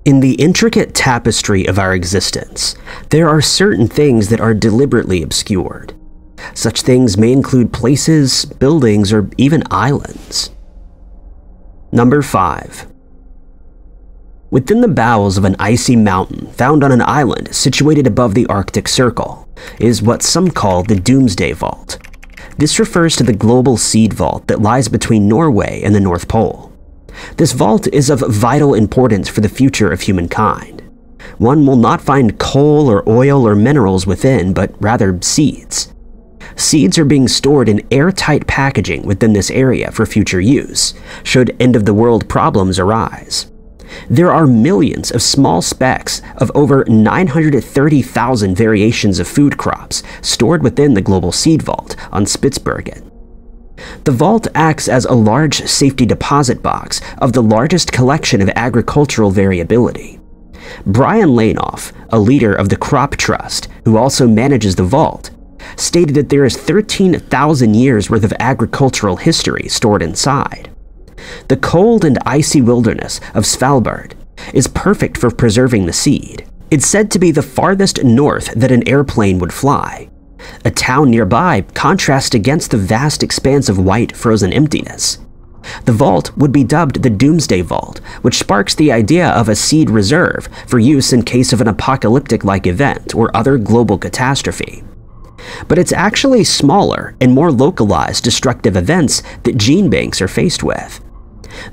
In the intricate tapestry of our existence, there are certain things that are deliberately obscured. Such things may include places, buildings, or even islands. Number 5. Within the bowels of an icy mountain found on an island situated above the Arctic Circle is what some call the Doomsday Vault. This refers to the global seed vault that lies between Norway and the North Pole. This vault is of vital importance for the future of humankind. One will not find coal or oil or minerals within, but rather seeds. Seeds are being stored in airtight packaging within this area for future use, should end-of-the-world problems arise. There are millions of small specks of over 930,000 variations of food crops stored within the global seed vault on Spitsbergen. The vault acts as a large safety deposit box of the largest collection of agricultural variability. Brian Lainoff, a leader of the Crop Trust, who also manages the vault, stated that there is 13,000 years worth of agricultural history stored inside. The cold and icy wilderness of Svalbard is perfect for preserving the seed. It's said to be the farthest north that an airplane would fly. A town nearby contrasts against the vast expanse of white, frozen emptiness. The vault would be dubbed the Doomsday Vault, which sparks the idea of a seed reserve for use in case of an apocalyptic-like event or other global catastrophe. But it's actually smaller and more localized destructive events that gene banks are faced with.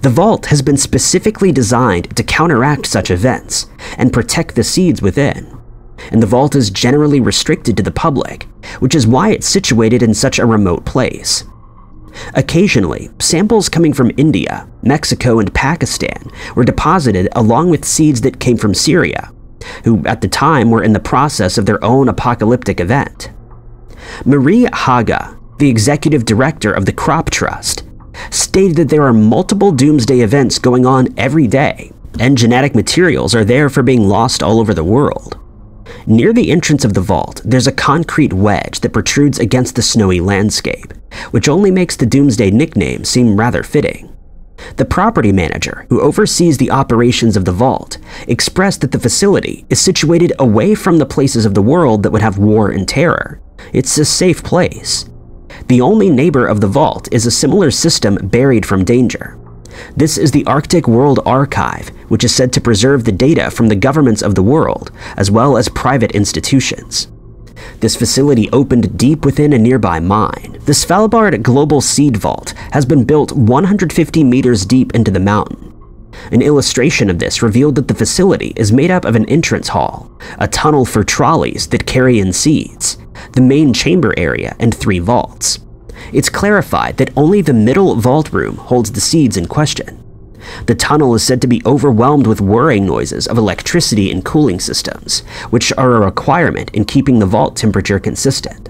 The vault has been specifically designed to counteract such events and protect the seeds within. And the vault is generally restricted to the public, which is why it's situated in such a remote place. Occasionally, samples coming from India, Mexico, and Pakistan were deposited along with seeds that came from Syria, who at the time were in the process of their own apocalyptic event. Marie Haga, the executive director of the Crop Trust, stated that there are multiple doomsday events going on every day, and genetic materials are there for being lost all over the world. Near the entrance of the vault, there's a concrete wedge that protrudes against the snowy landscape, which only makes the Doomsday nickname seem rather fitting. The property manager, who oversees the operations of the vault, expressed that the facility is situated away from the places of the world that would have war and terror. It's a safe place. The only neighbor of the vault is a similar system buried from danger. This is the Arctic World Archive, which is said to preserve the data from the governments of the world, as well as private institutions. This facility opened deep within a nearby mine. The Svalbard Global Seed Vault has been built 150 meters deep into the mountain. An illustration of this revealed that the facility is made up of an entrance hall, a tunnel for trolleys that carry in seeds, the main chamber area, and 3 vaults. It's clarified that only the middle vault room holds the seeds in question. The tunnel is said to be overwhelmed with whirring noises of electricity and cooling systems, which are a requirement in keeping the vault temperature consistent.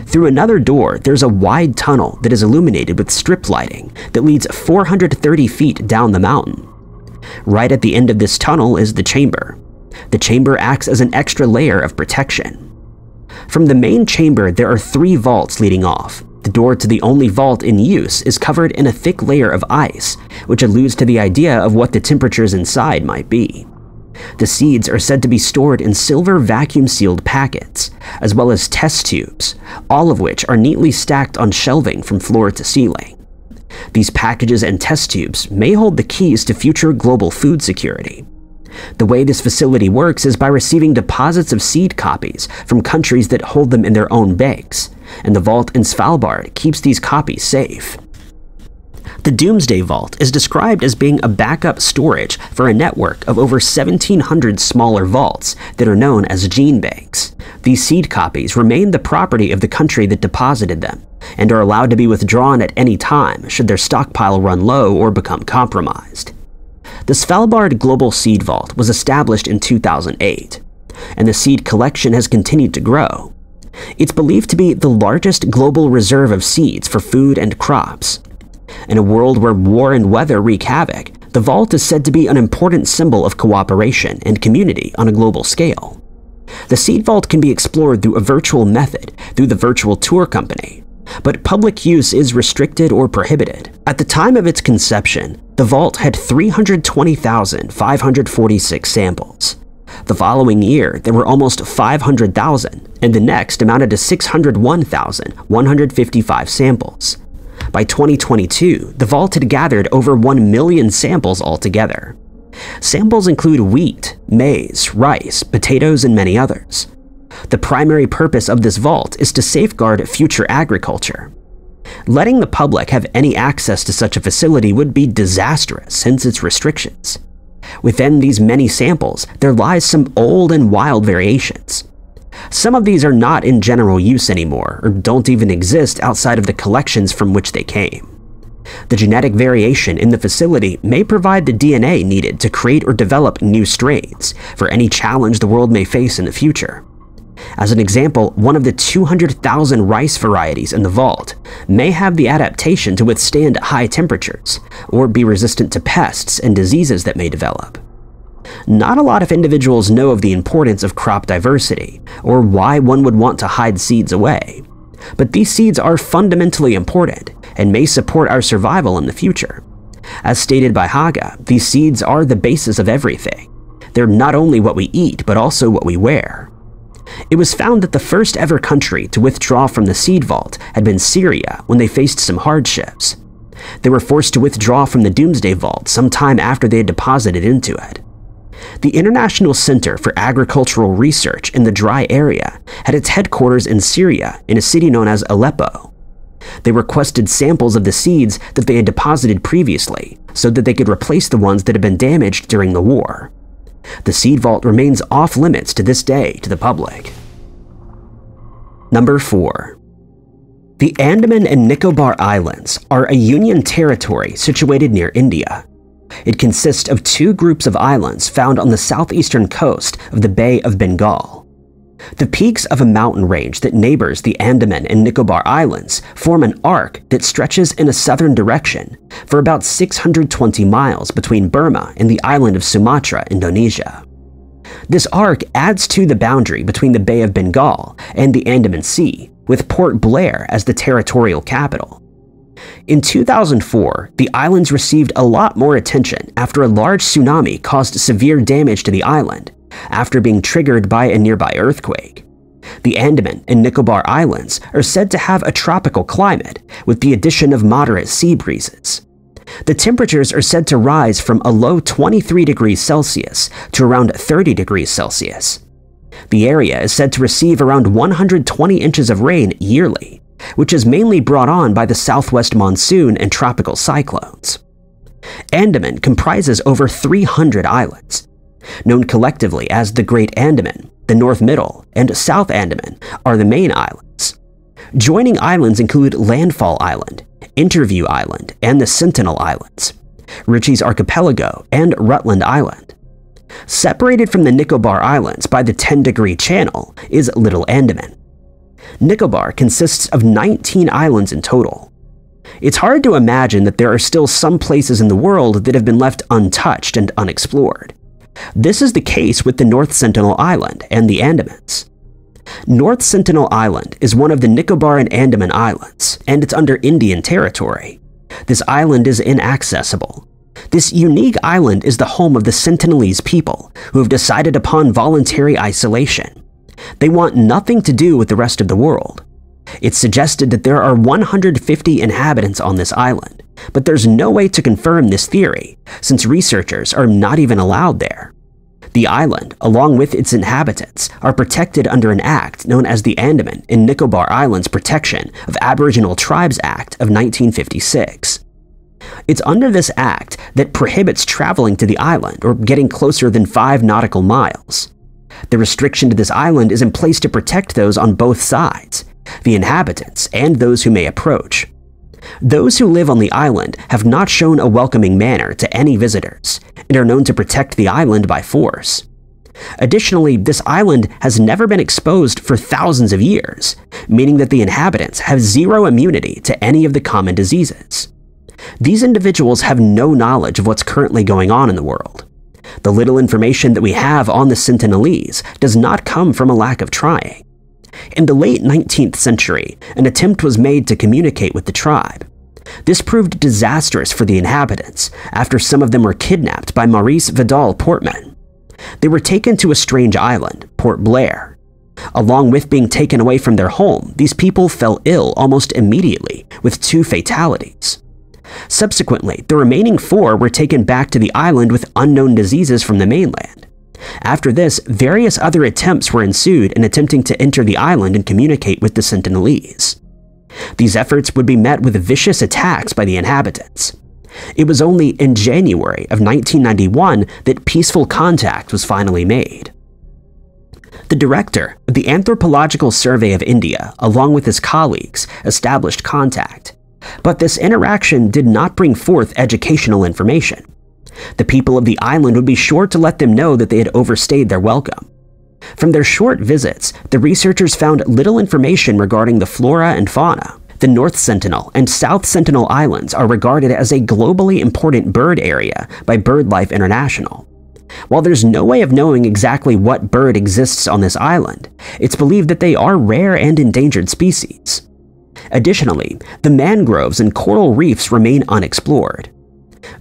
Through another door, there's a wide tunnel that is illuminated with strip lighting that leads 430 feet down the mountain. Right at the end of this tunnel is the chamber. The chamber acts as an extra layer of protection. From the main chamber, there are 3 vaults leading off. The door to the only vault in use is covered in a thick layer of ice, which alludes to the idea of what the temperatures inside might be. The seeds are said to be stored in silver vacuum-sealed packets, as well as test tubes, all of which are neatly stacked on shelving from floor to ceiling. These packages and test tubes may hold the keys to future global food security. The way this facility works is by receiving deposits of seed copies from countries that hold them in their own banks, and the vault in Svalbard keeps these copies safe. The Doomsday Vault is described as being a backup storage for a network of over 1,700 smaller vaults that are known as gene banks. These seed copies remain the property of the country that deposited them, and are allowed to be withdrawn at any time should their stockpile run low or become compromised. The Svalbard Global Seed Vault was established in 2008, and the seed collection has continued to grow. It's believed to be the largest global reserve of seeds for food and crops. In a world where war and weather wreak havoc, the vault is said to be an important symbol of cooperation and community on a global scale. The seed vault can be explored through a virtual method through the virtual tour company, but public use is restricted or prohibited. At the time of its conception, The vault had 320,546 samples. The following year, there were almost 500,000, and the next amounted to 601,155 samples. By 2022, the vault had gathered over 1 million samples altogether. Samples include wheat, maize, rice, potatoes, and many others. The primary purpose of this vault is to safeguard future agriculture. Letting the public have any access to such a facility would be disastrous, hence its restrictions. Within these many samples, there lies some old and wild variations. Some of these are not in general use anymore, or don't even exist outside of the collections from which they came. The genetic variation in the facility may provide the DNA needed to create or develop new strains for any challenge the world may face in the future. As an example, one of the 200,000 rice varieties in the vault may have the adaptation to withstand high temperatures, or be resistant to pests and diseases that may develop. Not a lot of individuals know of the importance of crop diversity, or why one would want to hide seeds away. But these seeds are fundamentally important, and may support our survival in the future. As stated by Haga, these seeds are the basis of everything. They're not only what we eat, but also what we wear. It was found that the first ever country to withdraw from the seed vault had been Syria when they faced some hardships. They were forced to withdraw from the Doomsday Vault sometime after they had deposited into it. The International Center for Agricultural Research in the Dry Area had its headquarters in Syria in a city known as Aleppo. They requested samples of the seeds that they had deposited previously so that they could replace the ones that had been damaged during the war. The seed vault remains off limits to this day to the public. Number 4. The Andaman and Nicobar Islands are a union territory situated near India. It consists of 2 groups of islands found on the southeastern coast of the Bay of Bengal. The peaks of a mountain range that neighbors the Andaman and Nicobar Islands form an arc that stretches in a southern direction for about 620 miles between Burma and the island of Sumatra, Indonesia. This arc adds to the boundary between the Bay of Bengal and the Andaman Sea, with Port Blair as the territorial capital. In 2004, the islands received a lot more attention after a large tsunami caused severe damage to the island, after being triggered by a nearby earthquake. The Andaman and Nicobar Islands are said to have a tropical climate with the addition of moderate sea breezes. The temperatures are said to rise from a low 23 degrees Celsius to around 30 degrees Celsius. The area is said to receive around 120 inches of rain yearly, which is mainly brought on by the southwest monsoon and tropical cyclones. Andaman comprises over 300 islands. Known collectively as the Great Andaman, the North Middle, and South Andaman are the main islands. Joining islands include Landfall Island, Interview Island, and the Sentinel Islands, Ritchie's Archipelago, and Rutland Island. Separated from the Nicobar Islands by the 10-degree channel is Little Andaman. Nicobar consists of 19 islands in total. It's hard to imagine that there are still some places in the world that have been left untouched and unexplored. This is the case with the North Sentinel Island and the Andamans. North Sentinel Island is one of the Nicobar and Andaman Islands, and it's under Indian territory. This island is inaccessible. This unique island is the home of the Sentinelese people, who have decided upon voluntary isolation. They want nothing to do with the rest of the world. It's suggested that there are 150 inhabitants on this island, but there's no way to confirm this theory, since researchers are not even allowed there. The island, along with its inhabitants, are protected under an act known as the Andaman and Nicobar Islands Protection of Aboriginal Tribes Act of 1956. It's under this act that prohibits traveling to the island or getting closer than 5 nautical miles. The restriction to this island is in place to protect those on both sides, the inhabitants and those who may approach. Those who live on the island have not shown a welcoming manner to any visitors, and are known to protect the island by force. Additionally, this island has never been exposed for thousands of years, meaning that the inhabitants have zero immunity to any of the common diseases. These individuals have no knowledge of what's currently going on in the world. The little information that we have on the Sentinelese does not come from a lack of trying. In the late 19th century, an attempt was made to communicate with the tribe. This proved disastrous for the inhabitants after some of them were kidnapped by Maurice Vidal Portman. They were taken to a strange island, Port Blair. Along with being taken away from their home, these people fell ill almost immediately, with 2 fatalities. Subsequently, the remaining 4 were taken back to the island with unknown diseases from the mainland. After this, various other attempts were ensued in attempting to enter the island and communicate with the Sentinelese. These efforts would be met with vicious attacks by the inhabitants. It was only in January of 1991 that peaceful contact was finally made. The director of the Anthropological Survey of India, along with his colleagues, established contact. But this interaction did not bring forth educational information. The people of the island would be sure to let them know that they had overstayed their welcome. From their short visits, the researchers found little information regarding the flora and fauna. The North Sentinel and South Sentinel Islands are regarded as a globally important bird area by BirdLife International. While there's no way of knowing exactly what bird exists on this island, it's believed that they are rare and endangered species. Additionally, the mangroves and coral reefs remain unexplored.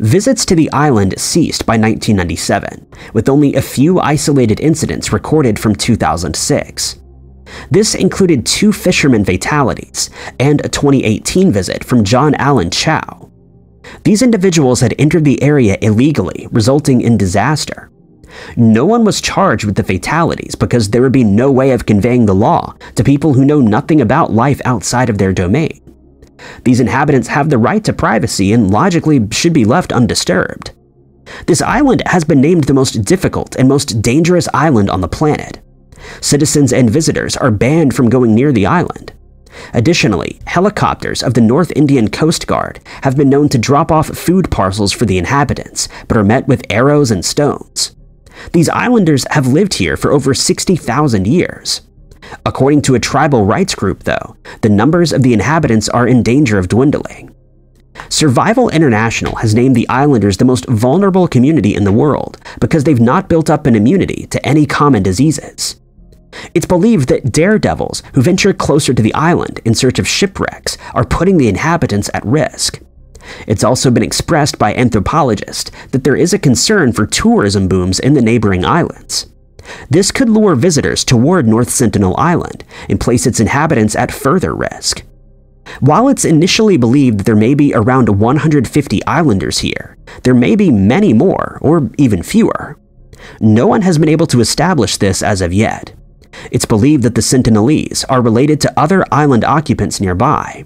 Visits to the island ceased by 1997, with only a few isolated incidents recorded from 2006. This included 2 fishermen fatalities and a 2018 visit from John Allen Chow. These individuals had entered the area illegally, resulting in disaster. No one was charged with the fatalities because there would be no way of conveying the law to people who know nothing about life outside of their domain. These inhabitants have the right to privacy and logically should be left undisturbed. This island has been named the most difficult and most dangerous island on the planet. Citizens and visitors are banned from going near the island. Additionally, helicopters of the North Indian Coast Guard have been known to drop off food parcels for the inhabitants, but are met with arrows and stones. These islanders have lived here for over 60,000 years. According to a tribal rights group, though, the numbers of the inhabitants are in danger of dwindling. Survival International has named the islanders the most vulnerable community in the world because they've not built up an immunity to any common diseases. It's believed that daredevils who venture closer to the island in search of shipwrecks are putting the inhabitants at risk. It's also been expressed by anthropologists that there is a concern for tourism booms in the neighboring islands. This could lure visitors toward North Sentinel Island and place its inhabitants at further risk. While it's initially believed that there may be around 150 islanders here, there may be many more, or even fewer. No one has been able to establish this as of yet. It's believed that the Sentinelese are related to other island occupants nearby.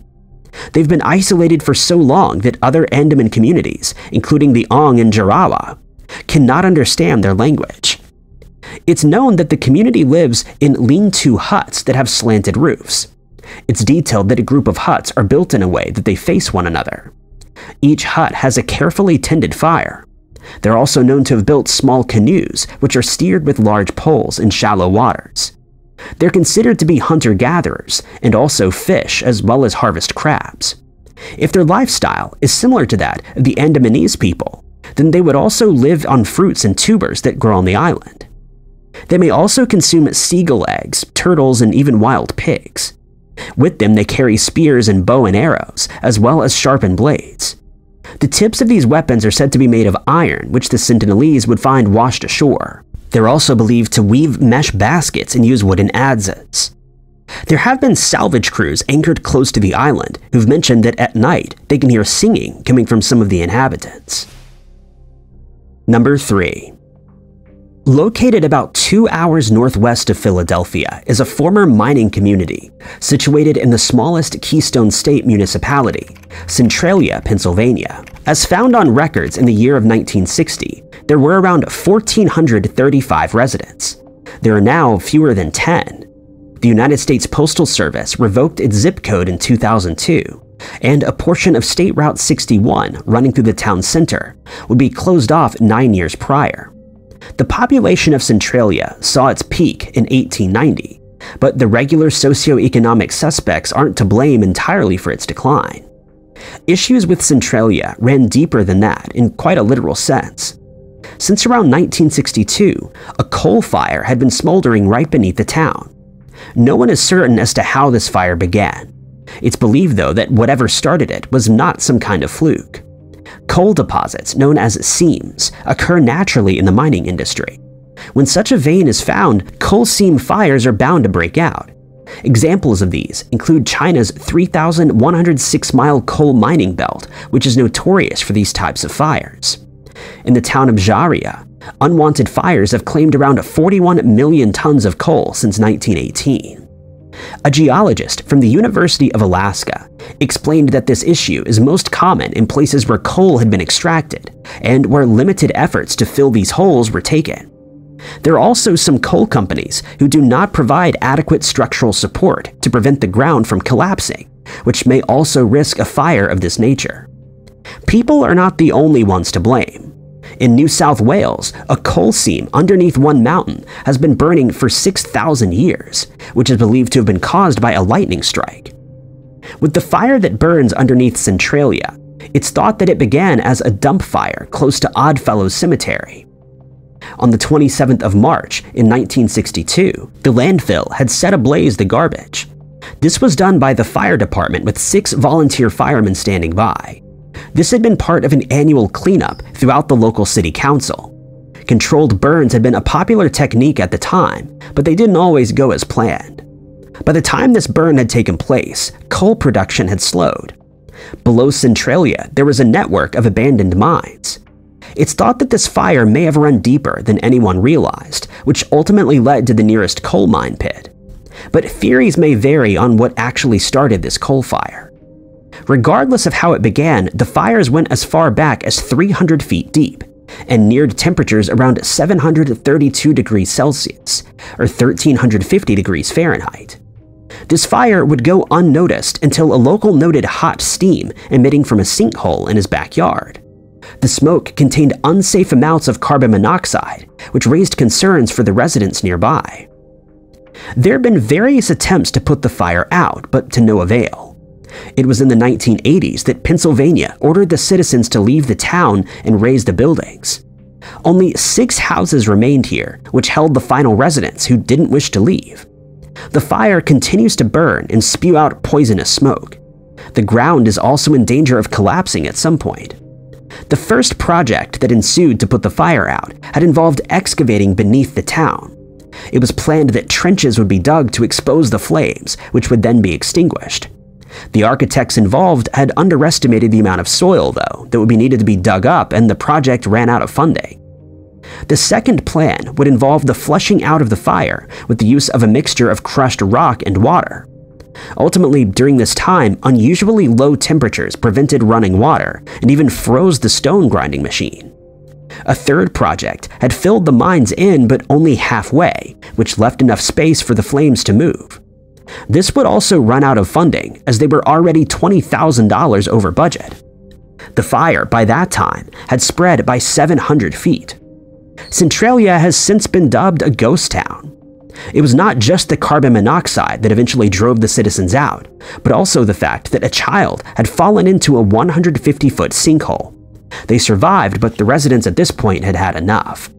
They've been isolated for so long that other Andaman communities, including the Ong and Jarawa, cannot understand their language. It's known that the community lives in lean-to huts that have slanted roofs. It's detailed that a group of huts are built in a way that they face one another. Each hut has a carefully tended fire. They're also known to have built small canoes, which are steered with large poles in shallow waters. They're considered to be hunter-gatherers and also fish as well as harvest crabs. If their lifestyle is similar to that of the Andamanese people, then they would also live on fruits and tubers that grow on the island. They may also consume seagull eggs, turtles, and even wild pigs. With them, they carry spears and bow and arrows, as well as sharpened blades. The tips of these weapons are said to be made of iron, which the Sentinelese would find washed ashore. They're also believed to weave mesh baskets and use wooden adzes. There have been salvage crews anchored close to the island who've mentioned that at night they can hear singing coming from some of the inhabitants. Number 3. Located about 2 hours northwest of Philadelphia is a former mining community situated in the smallest Keystone State municipality, Centralia, Pennsylvania. As found on records in the year of 1960, there were around 1,435 residents. There are now fewer than 10. The United States Postal Service revoked its zip code in 2002, and a portion of State Route 61 running through the town center would be closed off 9 years prior. The population of Centralia saw its peak in 1890, but the regular socioeconomic suspects aren't to blame entirely for its decline. Issues with Centralia ran deeper than that in quite a literal sense. Since around 1962, a coal fire had been smoldering right beneath the town. No one is certain as to how this fire began. It's believed, though, that whatever started it was not some kind of fluke. Coal deposits, known as seams, occur naturally in the mining industry. When such a vein is found, coal seam fires are bound to break out. Examples of these include China's 3,106-mile coal mining belt, which is notorious for these types of fires. In the town of Jaria, unwanted fires have claimed around 41 million tons of coal since 1918. A geologist from the University of Alaska explained that this issue is most common in places where coal had been extracted and where limited efforts to fill these holes were taken. There are also some coal companies who do not provide adequate structural support to prevent the ground from collapsing, which may also risk a fire of this nature. People are not the only ones to blame. In New South Wales, a coal seam underneath one mountain has been burning for 6,000 years, which is believed to have been caused by a lightning strike. With the fire that burns underneath Centralia, it's thought that it began as a dump fire close to Oddfellows Cemetery. On the 27th of March in 1962, the landfill had set ablaze the garbage. This was done by the fire department with 6 volunteer firemen standing by. This had been part of an annual cleanup throughout the local city council. Controlled burns had been a popular technique at the time, but they didn't always go as planned. By the time this burn had taken place, coal production had slowed. Below Centralia, there was a network of abandoned mines. It's thought that this fire may have run deeper than anyone realized, which ultimately led to the nearest coal mine pit. But theories may vary on what actually started this coal fire. Regardless of how it began, the fires went as far back as 300 feet deep and neared temperatures around 732 degrees Celsius, or 1,350 degrees Fahrenheit. This fire would go unnoticed until a local noted hot steam emitting from a sinkhole in his backyard. The smoke contained unsafe amounts of carbon monoxide, which raised concerns for the residents nearby. There have been various attempts to put the fire out, but to no avail. It was in the 1980s that Pennsylvania ordered the citizens to leave the town and raze the buildings. Only 6 houses remained here, which held the final residents who didn't wish to leave. The fire continues to burn and spew out poisonous smoke. The ground is also in danger of collapsing at some point. The first project that ensued to put the fire out had involved excavating beneath the town. It was planned that trenches would be dug to expose the flames, which would then be extinguished. The architects involved had underestimated the amount of soil, though, that would be needed to be dug up, and the project ran out of funding. The second plan would involve the flushing out of the fire with the use of a mixture of crushed rock and water. Ultimately, during this time, unusually low temperatures prevented running water and even froze the stone grinding machine. A third project had filled the mines in, but only halfway, which left enough space for the flames to move. This would also run out of funding, as they were already $20,000 over budget. The fire, by that time, had spread by 700 feet. Centralia has since been dubbed a ghost town. It was not just the carbon monoxide that eventually drove the citizens out, but also the fact that a child had fallen into a 150-foot sinkhole. They survived, but the residents at this point had had enough.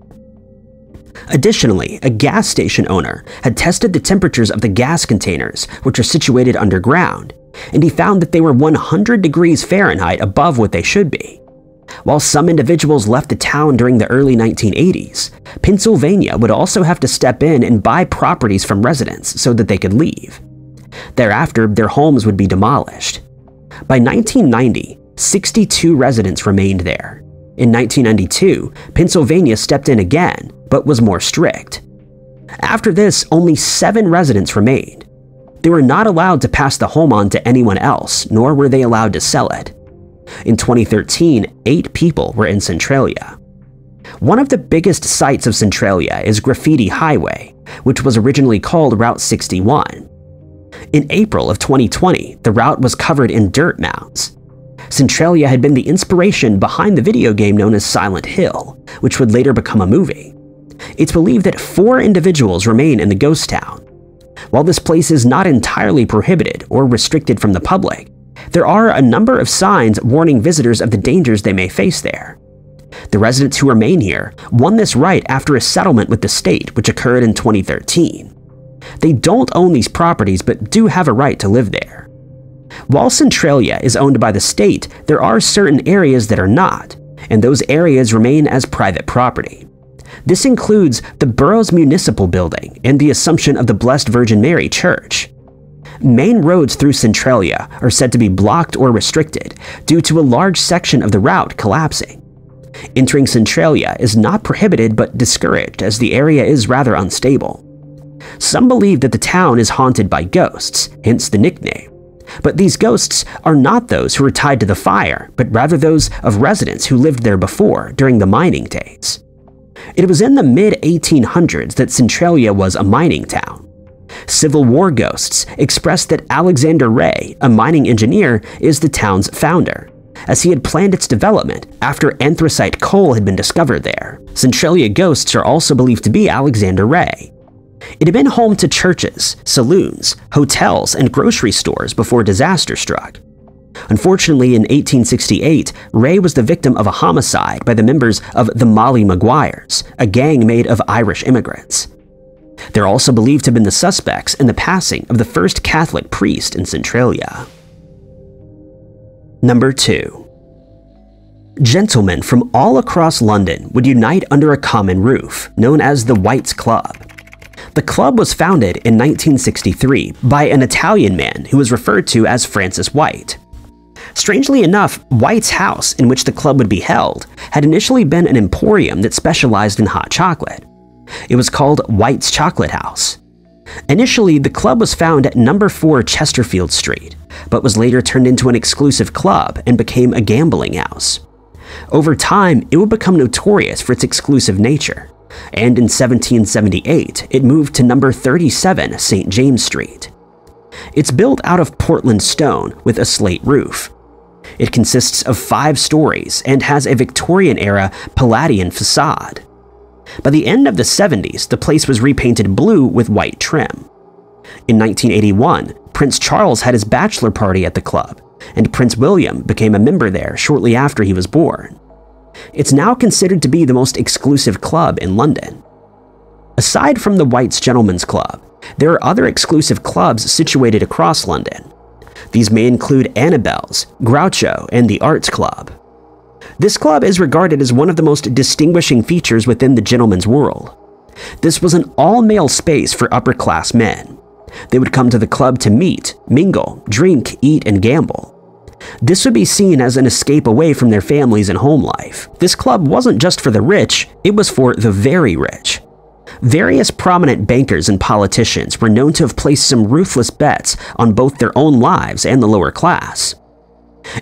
Additionally, a gas station owner had tested the temperatures of the gas containers, which are situated underground, and he found that they were 100 degrees Fahrenheit above what they should be. While some individuals left the town during the early 1980s, Pennsylvania would also have to step in and buy properties from residents so that they could leave. Thereafter, their homes would be demolished. By 1990, 62 residents remained there. In 1992, Pennsylvania stepped in again, but was more strict. After this, only 7 residents remained. They were not allowed to pass the home on to anyone else, nor were they allowed to sell it. In 2013, 8 people were in Centralia. One of the biggest sites of Centralia is Graffiti Highway, which was originally called Route 61. In April of 2020, the route was covered in dirt mounds. Centralia had been the inspiration behind the video game known as Silent Hill, which would later become a movie. It's believed that 4 individuals remain in the ghost town. While this place is not entirely prohibited or restricted from the public, there are a number of signs warning visitors of the dangers they may face there. The residents who remain here won this right after a settlement with the state, which occurred in 2013. They don't own these properties, but do have a right to live there. While Centralia is owned by the state, there are certain areas that are not, and those areas remain as private property. This includes the borough's municipal building and the Assumption of the Blessed Virgin Mary Church. Main roads through Centralia are said to be blocked or restricted due to a large section of the route collapsing. Entering Centralia is not prohibited but discouraged as the area is rather unstable. Some believe that the town is haunted by ghosts, hence the nickname. But these ghosts are not those who were tied to the fire, but rather those of residents who lived there before during the mining days. It was in the mid-1800s that Centralia was a mining town. Civil War ghosts expressed that Alexander Ray, a mining engineer, is the town's founder, as he had planned its development after anthracite coal had been discovered there. Centralia ghosts are also believed to be Alexander Ray. It had been home to churches, saloons, hotels, and grocery stores before disaster struck. Unfortunately, in 1868, Ray was the victim of a homicide by the members of the Molly Maguires, a gang made of Irish immigrants. They're also believed to have been the suspects in the passing of the first Catholic priest in Centralia. Number 2. Gentlemen from all across London would unite under a common roof, known as the Whites Club. The club was founded in 1963 by an Italian man who was referred to as Francis White. Strangely enough, White's house, in which the club would be held, had initially been an emporium that specialized in hot chocolate. It was called White's Chocolate House. Initially, the club was found at number 4 Chesterfield Street, but was later turned into an exclusive club and became a gambling house. Over time, it would become notorious for its exclusive nature, and in 1778, it moved to number 37 St. James Street. It's built out of Portland stone with a slate roof. It consists of 5 stories and has a Victorian-era Palladian facade. By the end of the 70s, the place was repainted blue with white trim. In 1981, Prince Charles had his bachelor party at the club, and Prince William became a member there shortly after he was born. It's now considered to be the most exclusive club in London. Aside from the White's Gentlemen's Club, there are other exclusive clubs situated across London. These may include Annabelle's, Groucho, and the Arts Club. This club is regarded as one of the most distinguishing features within the gentleman's world. This was an all-male space for upper-class men. They would come to the club to meet, mingle, drink, eat, and gamble. This would be seen as an escape away from their families and home life. This club wasn't just for the rich, it was for the very rich. Various prominent bankers and politicians were known to have placed some ruthless bets on both their own lives and the lower class.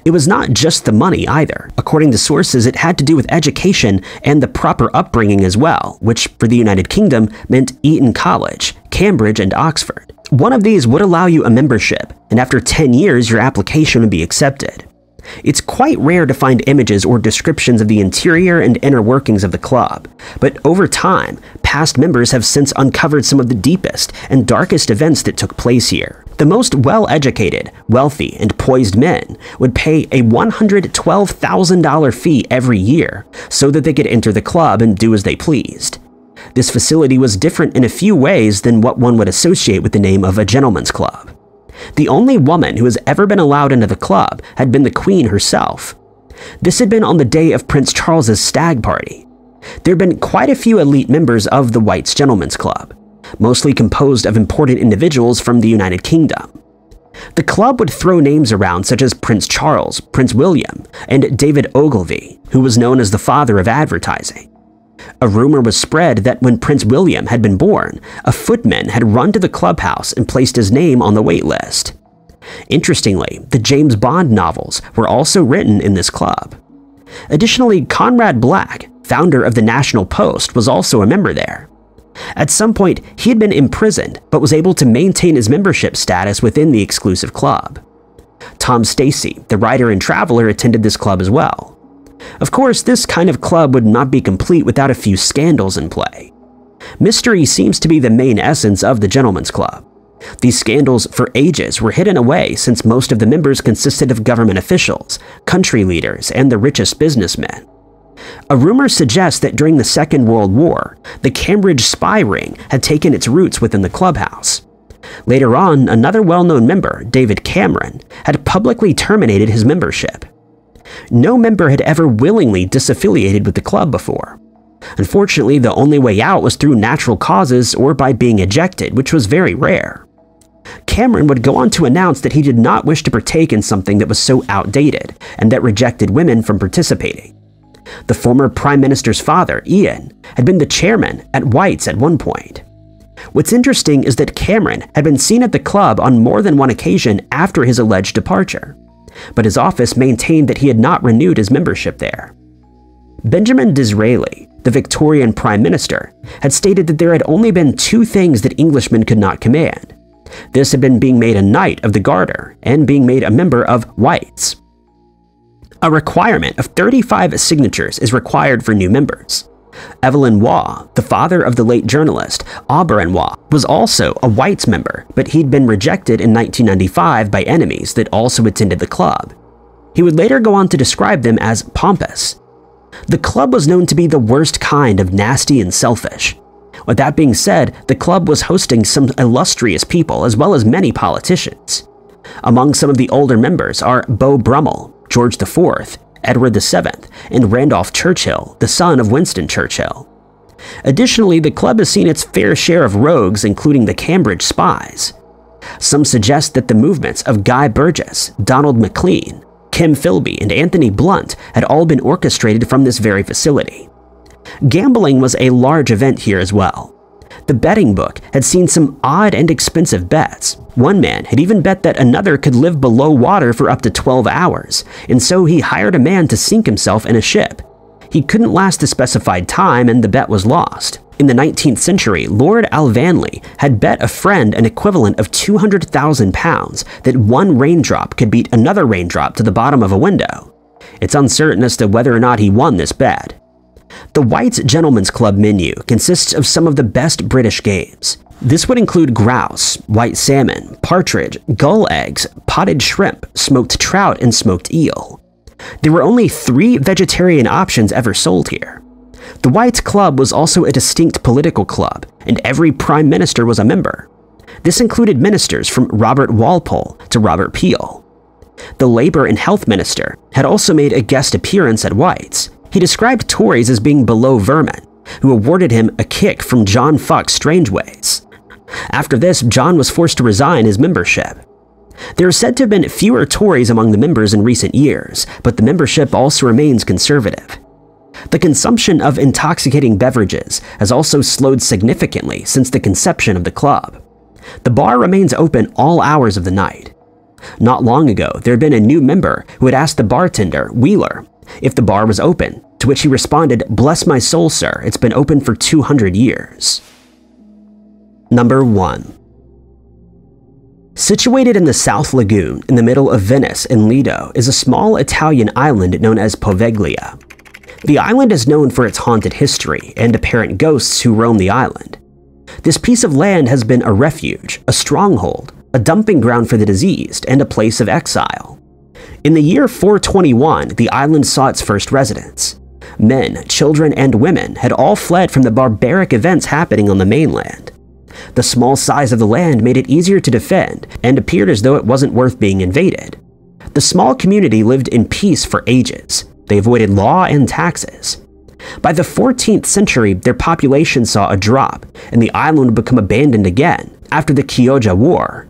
It was not just the money either. According to sources, it had to do with education and the proper upbringing as well, which for the United Kingdom meant Eton College, Cambridge, and Oxford. One of these would allow you a membership, and after 10 years your application would be accepted. It's quite rare to find images or descriptions of the interior and inner workings of the club, but over time, past members have since uncovered some of the deepest and darkest events that took place here. The most well-educated, wealthy, and poised men would pay a $112,000 fee every year so that they could enter the club and do as they pleased. This facility was different in a few ways than what one would associate with the name of a gentleman's club. The only woman who has ever been allowed into the club had been the Queen herself. This had been on the day of Prince Charles's stag party. There had been quite a few elite members of the White's Gentlemen's Club, mostly composed of important individuals from the United Kingdom. The club would throw names around such as Prince Charles, Prince William, and David Ogilvy, who was known as the father of advertising. A rumor was spread that when Prince William had been born, a footman had run to the clubhouse and placed his name on the wait list. Interestingly, the James Bond novels were also written in this club. Additionally, Conrad Black, founder of the National Post, was also a member there. At some point, he had been imprisoned, but was able to maintain his membership status within the exclusive club. Tom Stacy, the writer and traveler, attended this club as well. Of course, this kind of club would not be complete without a few scandals in play. Mystery seems to be the main essence of the Gentlemen's Club. These scandals for ages were hidden away since most of the members consisted of government officials, country leaders, and the richest businessmen. A rumor suggests that during the Second World War, the Cambridge spy ring had taken its roots within the clubhouse. Later on, another well-known member, David Cameron, had publicly terminated his membership. No member had ever willingly disaffiliated with the club before. Unfortunately, the only way out was through natural causes or by being ejected, which was very rare. Cameron would go on to announce that he did not wish to partake in something that was so outdated and that rejected women from participating. The former Prime Minister's father, Ian, had been the chairman at White's at one point. What's interesting is that Cameron had been seen at the club on more than one occasion after his alleged departure, but his office maintained that he had not renewed his membership there. Benjamin Disraeli, the Victorian Prime Minister, had stated that there had only been two things that Englishmen could not command. This had been being made a Knight of the Garter and being made a member of White's. A requirement of 35 signatures is required for new members. Evelyn Waugh, the father of the late journalist Auberon Waugh, was also a White's member, but he'd been rejected in 1995 by enemies that also attended the club. He would later go on to describe them as pompous. The club was known to be the worst kind of nasty and selfish. With that being said, the club was hosting some illustrious people as well as many politicians. Among some of the older members are Beau Brummel, George IV, Edward VII, and Randolph Churchill, the son of Winston Churchill. Additionally, the club has seen its fair share of rogues, including the Cambridge spies. Some suggest that the movements of Guy Burgess, Donald Maclean, Kim Philby, and Anthony Blunt had all been orchestrated from this very facility. Gambling was a large event here as well. The betting book had seen some odd and expensive bets. One man had even bet that another could live below water for up to 12 hours, and so he hired a man to sink himself in a ship. He couldn't last the specified time and the bet was lost. In the 19th century, Lord Alvanley had bet a friend an equivalent of £200,000 that one raindrop could beat another raindrop to the bottom of a window. It's uncertain as to whether or not he won this bet. The White's Gentlemen's Club menu consists of some of the best British games. This would include grouse, white salmon, partridge, gull eggs, potted shrimp, smoked trout, and smoked eel. There were only 3 vegetarian options ever sold here. The White's Club was also a distinct political club, and every prime minister was a member. This included ministers from Robert Walpole to Robert Peel. The Labour and Health Minister had also made a guest appearance at White's. He described Tories as being below vermin, who awarded him a kick from John Fox Strangeways. After this, John was forced to resign his membership. There are said to have been fewer Tories among the members in recent years, but the membership also remains conservative. The consumption of intoxicating beverages has also slowed significantly since the conception of the club. The bar remains open all hours of the night. Not long ago, there had been a new member who had asked the bartender, Wheeler, if the bar was open, to which he responded, "Bless my soul, sir, it's been open for 200 years. Number 1. Situated in the South Lagoon in the middle of Venice and Lido is a small Italian island known as Poveglia. The island is known for its haunted history and apparent ghosts who roam the island. This piece of land has been a refuge, a stronghold, a dumping ground for the diseased, and a place of exile. In the year 421, the island saw its first residents. Men, children, and women had all fled from the barbaric events happening on the mainland. The small size of the land made it easier to defend and appeared as though it wasn't worth being invaded. The small community lived in peace for ages. They avoided law and taxes. By the 14th century, their population saw a drop, and the island would become abandoned again after the Chioggia War.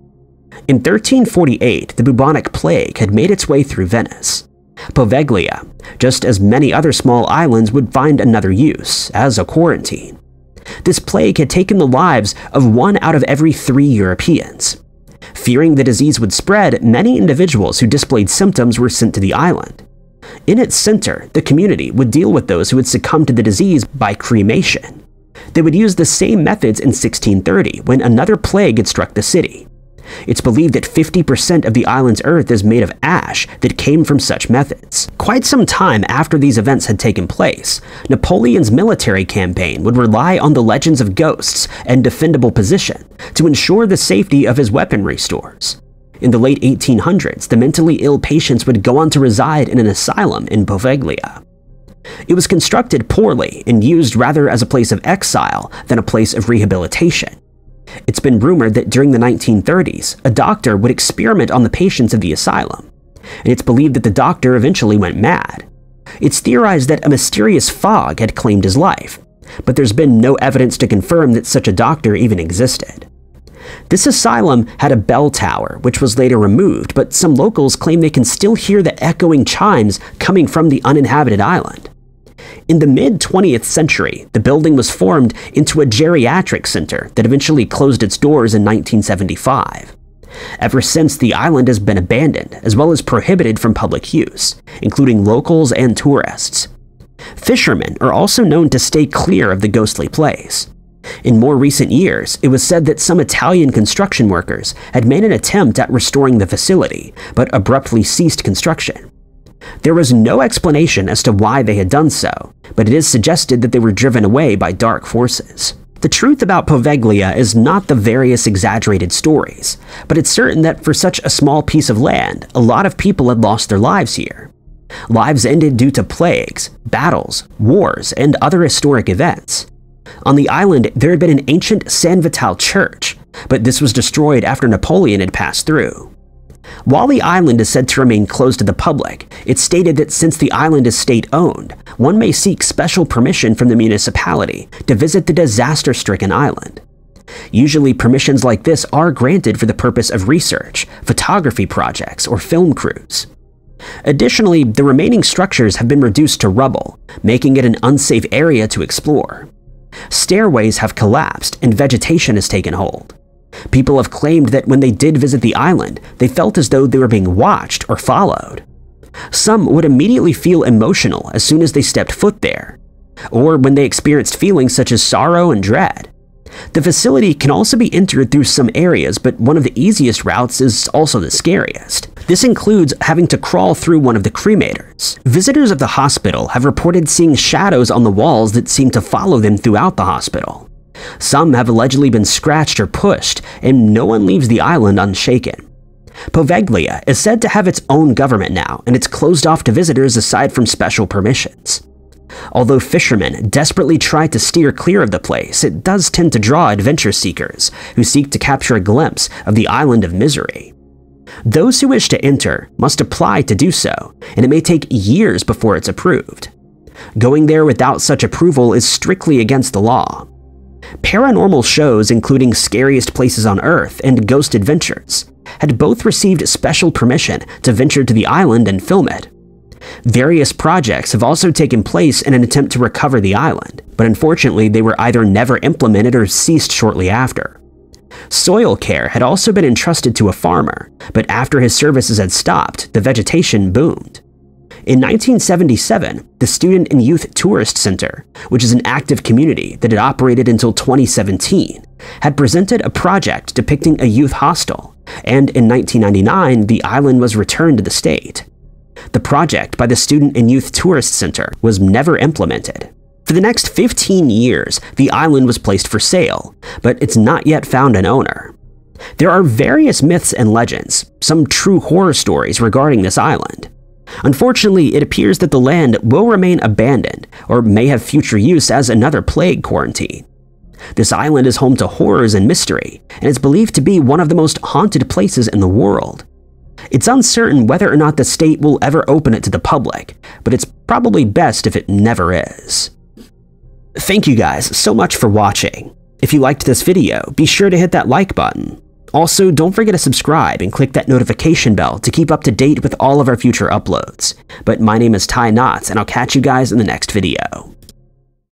In 1348, the bubonic plague had made its way through Venice. Poveglia, just as many other small islands, would find another use, as a quarantine. This plague had taken the lives of 1 out of every 3 Europeans. Fearing the disease would spread, many individuals who displayed symptoms were sent to the island. In its center, the community would deal with those who had succumbed to the disease by cremation. They would use the same methods in 1630 when another plague had struck the city. It's believed that 50% of the island's earth is made of ash that came from such methods. Quite some time after these events had taken place, Napoleon's military campaign would rely on the legends of ghosts and defendable position to ensure the safety of his weaponry stores. In the late 1800s, the mentally ill patients would go on to reside in an asylum in Poveglia. It was constructed poorly and used rather as a place of exile than a place of rehabilitation. It's been rumored that during the 1930s, a doctor would experiment on the patients of the asylum, and it's believed that the doctor eventually went mad. It's theorized that a mysterious fog had claimed his life, but there's been no evidence to confirm that such a doctor even existed. This asylum had a bell tower, which was later removed, but some locals claim they can still hear the echoing chimes coming from the uninhabited island. In the mid-20th century, the building was formed into a geriatric center that eventually closed its doors in 1975. Ever since, the island has been abandoned, as well as prohibited from public use, including locals and tourists. Fishermen are also known to stay clear of the ghostly place. In more recent years, it was said that some Italian construction workers had made an attempt at restoring the facility, but abruptly ceased construction. There was no explanation as to why they had done so, but it is suggested that they were driven away by dark forces. The truth about Poveglia is not the various exaggerated stories, but it's certain that for such a small piece of land, a lot of people had lost their lives here. Lives ended due to plagues, battles, wars, and other historic events. On the island, there had been an ancient San Vital church, but this was destroyed after Napoleon had passed through. While the island is said to remain closed to the public, it's stated that since the island is state-owned, one may seek special permission from the municipality to visit the disaster-stricken island. Usually, permissions like this are granted for the purpose of research, photography projects, or film crews. Additionally, the remaining structures have been reduced to rubble, making it an unsafe area to explore. Stairways have collapsed and vegetation has taken hold. People have claimed that when they did visit the island, they felt as though they were being watched or followed. Some would immediately feel emotional as soon as they stepped foot there, or when they experienced feelings such as sorrow and dread. The facility can also be entered through some areas, but one of the easiest routes is also the scariest. This includes having to crawl through one of the cremators. Visitors of the hospital have reported seeing shadows on the walls that seem to follow them throughout the hospital. Some have allegedly been scratched or pushed, and no one leaves the island unshaken. Poveglia is said to have its own government now, and it's closed off to visitors aside from special permissions. Although fishermen desperately try to steer clear of the place, it does tend to draw adventure seekers who seek to capture a glimpse of the island of misery. Those who wish to enter must apply to do so, and it may take years before it's approved. Going there without such approval is strictly against the law. Paranormal shows including Scariest Places on Earth and Ghost Adventures had both received special permission to venture to the island and film it. Various projects have also taken place in an attempt to recover the island, but unfortunately they were either never implemented or ceased shortly after. Soil care had also been entrusted to a farmer, but after his services had stopped, the vegetation boomed. In 1977, the Student and Youth Tourist Center, which is an active community that had operated until 2017, had presented a project depicting a youth hostel, and in 1999, the island was returned to the state. The project by the Student and Youth Tourist Center was never implemented. For the next 15 years, the island was placed for sale, but it's not yet found an owner. There are various myths and legends, some true horror stories regarding this island. Unfortunately, it appears that the land will remain abandoned or may have future use as another plague quarantine. This island is home to horrors and mystery, and is believed to be one of the most haunted places in the world. It's uncertain whether or not the state will ever open it to the public, but it's probably best if it never is. Thank you guys so much for watching. If you liked this video, be sure to hit that like button. Also, don't forget to subscribe and click that notification bell to keep up to date with all of our future uploads. But my name is Ty Knotts, and I'll catch you guys in the next video.